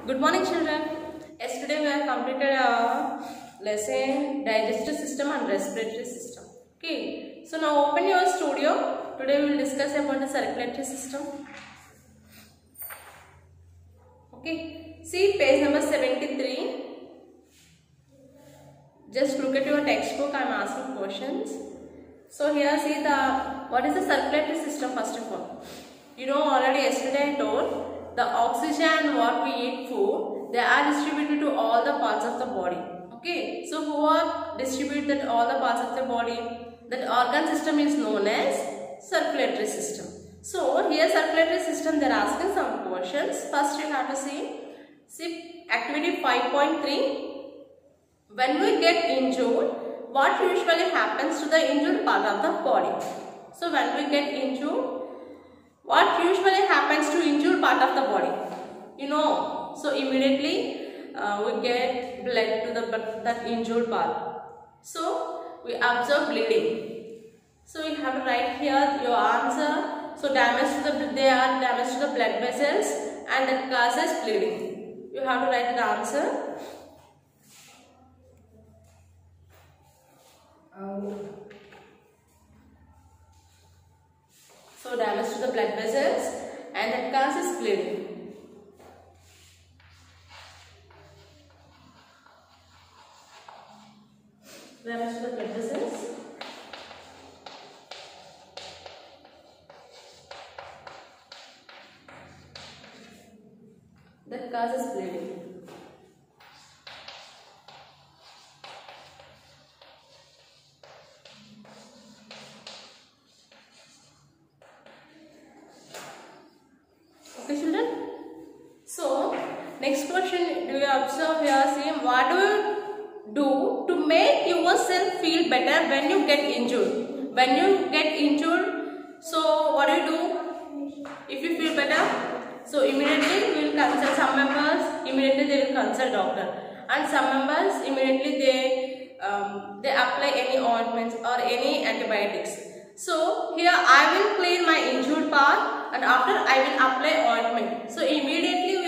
Good morning, children. Yesterday we have completed our lesson digestive system and respiratory system. Okay. So now open your studio. Today we will discuss about the circulatory system. Okay. See page number 73. Just look at your textbook. I am asking questions. So here see what is the circulatory system first of all. You know already yesterday I told. The oxygen what we eat food, they are distributed to all the parts of the body. Okay, so who are distributed all the parts of the body? That organ system is known as circulatory system. So here circulatory system they are asking some questions. First you have to see activity 5.3. When we get injured, what usually happens to the injured part of the body? So when we get injured, what usually happens to injured part of the body? You know, so immediately we get blood to that injured part. So we observe bleeding. So you have to write here your answer. So damage to the blood vessels and that causes bleeding. You have to write the answer. So damage to the blood vessels and that causes bleeding. Damage to the blood vessels. That causes bleeding. Okay, children. So next question, do you observe here? See, what do you do to make yourself feel better when you get injured? When you get injured, so what do you do if you feel better? So immediately we will consult some members. Immediately they will consult doctor, and some members immediately they apply any ointments or any antibiotics. So here I will clean my injured part and after I will apply ointment. So immediately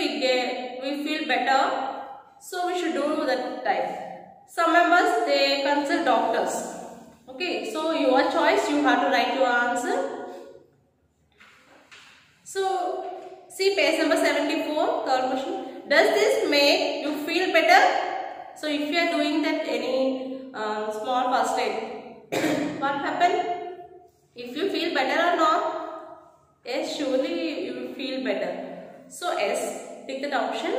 we feel better. So we should do that type. Some members they consult doctors. Okay, so your choice, you have to write your answer. So see page number 74, third question. Does this make you feel better? So if you are doing that any small first aid, what happened? If you feel better or not? Yes, surely you will feel better. So S, pick that option.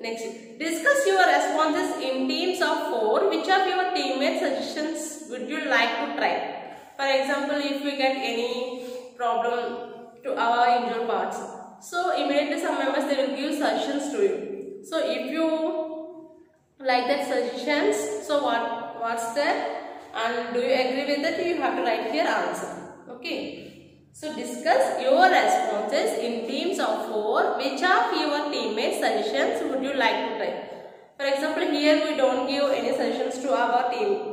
Next, discuss your responses in teams of 4. Which of your teammates' suggestions would you like to try? For example, if we get any problem to our injured parts, so immediately some members they will give suggestions to you. So if you like that suggestions, so what's that? And do you agree with that? You have to write here answer. Okay. So discuss your responses in teams of 4. Which of your teammates' suggestions would you like to try? For example, here we don't give any suggestions to our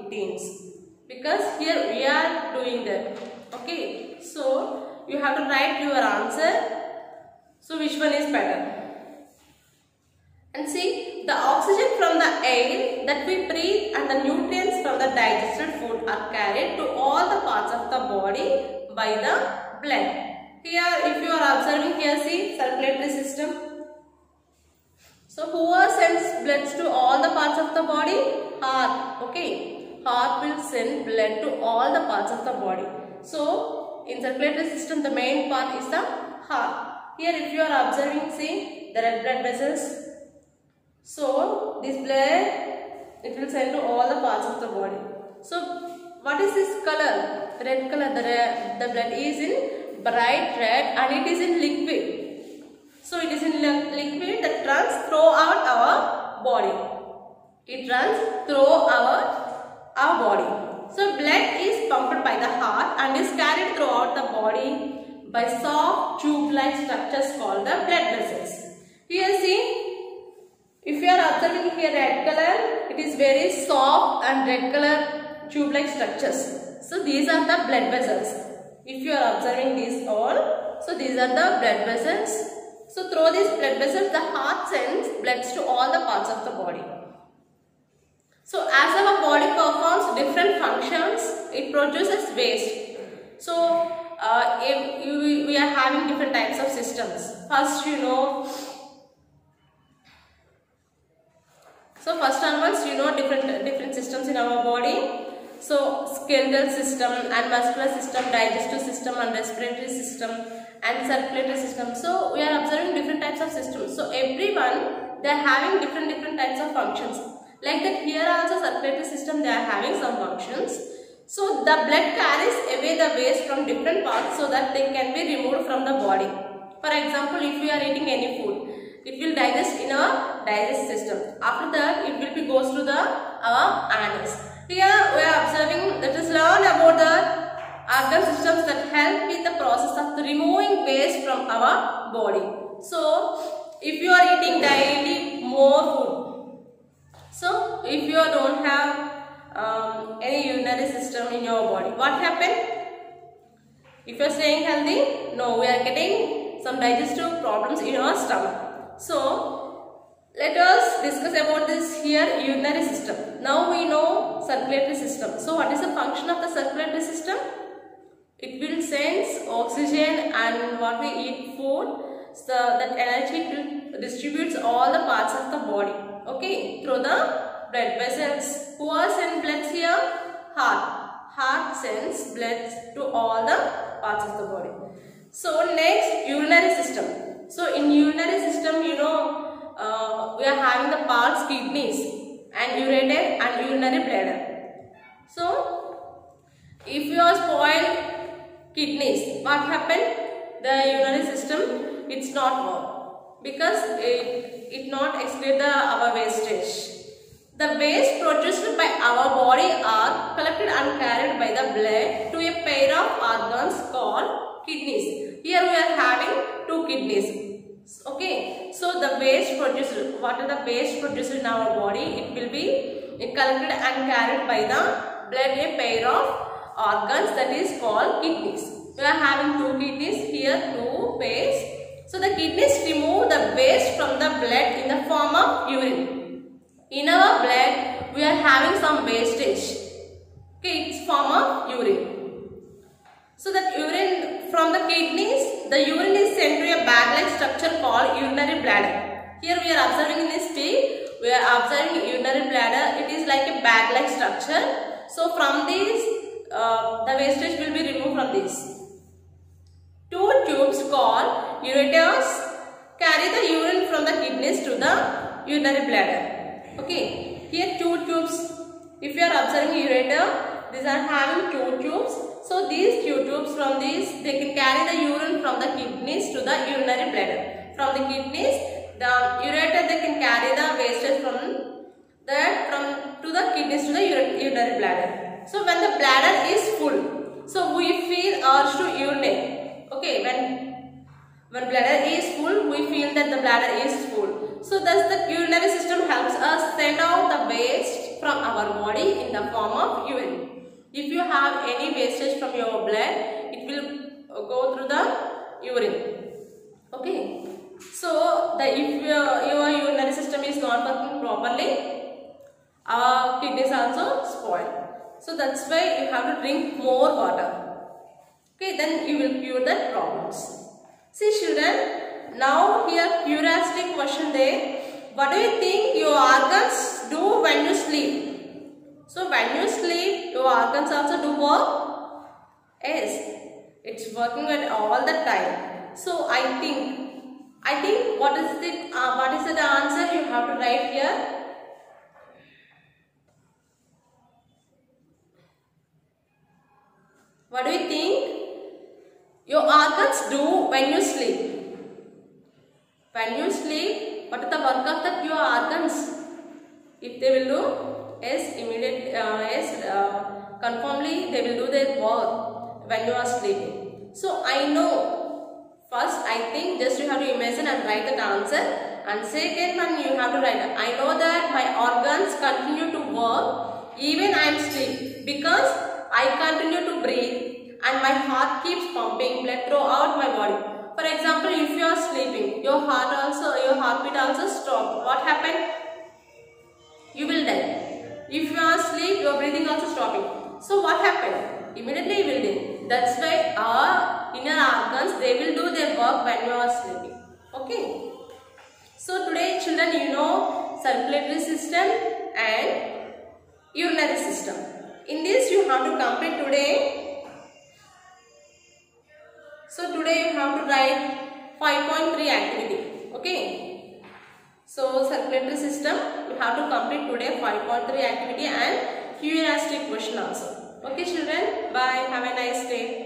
teams because here we are doing that. Okay. So you have to write your answer. So which one is better? And see, the oxygen from the air that we breathe and the nutrients from the digested food are carried to all the parts of the body by the blood. Here, if you are observing here, see circulatory system. So who sends blood to all the parts of the body? Heart. Okay, heart will send blood to all the parts of the body. So in circulatory system, the main part is the heart. Here, if you are observing, see the red blood vessels. So this blood, it will send to all the parts of the body. So what is this color? Red color. The blood is in bright red and it is in liquid. So it is in liquid that runs throughout our body. It runs through our body. So blood is pumped by the heart and is carried throughout the body by soft tube-like structures called the blood vessels. Here see. If you are observing here red color, it is very soft and red color tube-like structures. So these are the blood vessels. If you are observing these all, so these are the blood vessels. So through these blood vessels, the heart sends blood So as our body performs different functions, it produces waste. So if we are having different types of systems. First, so first onwards, different systems in our body. So skeletal system and muscular system, digestive system and respiratory system and circulatory system. So we are observing different types of systems. So everyone, they are having different types of functions. Like that here also circulatory system, they are having some functions. So the blood carries away the waste from different parts so that they can be removed from the body. For example, if we are eating any food, it will digest in our digestive system. After that, it will be goes to our anus. Here we are observing, let us learn about the organ systems that help with the process of removing waste from our body. So if you are eating daily more food, so if you don't have any urinary system in your body, what happen? If you are staying healthy, no, we are getting some digestive problems in our stomach. So let us discuss about this here, urinary system. Now we know circulatory system. So what is the function of the circulatory system? It will sense oxygen and what we eat food, so that energy distributes all the parts of the body, okay, through the blood vessels. Who are send blood here? Heart sends blood to all the parts of the body. So next, urinary system. So in urinary system, we are having the parts kidneys and ureter and urinary bladder. So if you are spoiled kidneys, what happened? The urinary system, it's not work because it not excrete our wastage. The waste produced by our body are collected and carried by the blood to a pair of organs called kidneys. Here we are having two kidneys. Okay, so the waste produced, what are the waste produced in our body? It will be collected and carried by the blood, a pair of organs that is called kidneys. We are having two kidneys here, two pairs. So the kidneys remove the waste from the blood in the form of urine. In our blood, we are having some wastage. Okay, it's form of urine. So that urine from the kidneys, the urine is sent to a bag-like structure called urinary bladder. Here we are observing in this stick, we are observing urinary bladder. It is like a bag-like structure. So from this, the wastage will be removed from this. Two tubes called ureters carry the urine from the kidneys to the urinary bladder. Okay, here two tubes. If you are observing ureter, these are having two tubes. So these two tubes, from these, they can carry the urine from the kidneys to the urinary bladder. From the kidneys, the ureter, they can carry the wastage from to the kidneys to the urinary bladder. So when the bladder is full, so we feel urge to urinate. Okay, when bladder is full, we feel that the bladder is full. So thus the urinary system helps us send out the waste from our body in the form of urine. If you have any wastage from your blood, it will go through the urine. Okay. So if your urinary system is not working properly, our kidneys also spoil. So that's why you have to drink more water. Okay, then you will cure the problems. See children, now here curiosity question there. What do you think your organs do when you sleep? So when you sleep, your organs also do work? Yes, it's working all the time. So I think what is the answer you have to write here? What do you think your organs do when you sleep? When you sleep, what is the work of your organs? If they will do, yes, confirmly they will do their work when you are sleeping. So I know, first I think just you have to imagine and write that answer, and second one you have to write, I know that my organs continue to work even I am asleep because I continue to breathe and my heart keeps pumping blood throughout my body. For example, if you are sleeping, your heartbeat also stops. What happened? You will die. If you are asleep, your breathing also stopping. So what happened? Immediately you will do. That's why our inner organs, they will do their work when you are sleeping. Okay. So today children, you know circulatory system and urinary system. In this you have to complete today. So today you have to write 5.3 activity. Okay. So circulatory system you have to complete today 5.3 activity and Q&A question also. Okay children, bye. Have a nice day.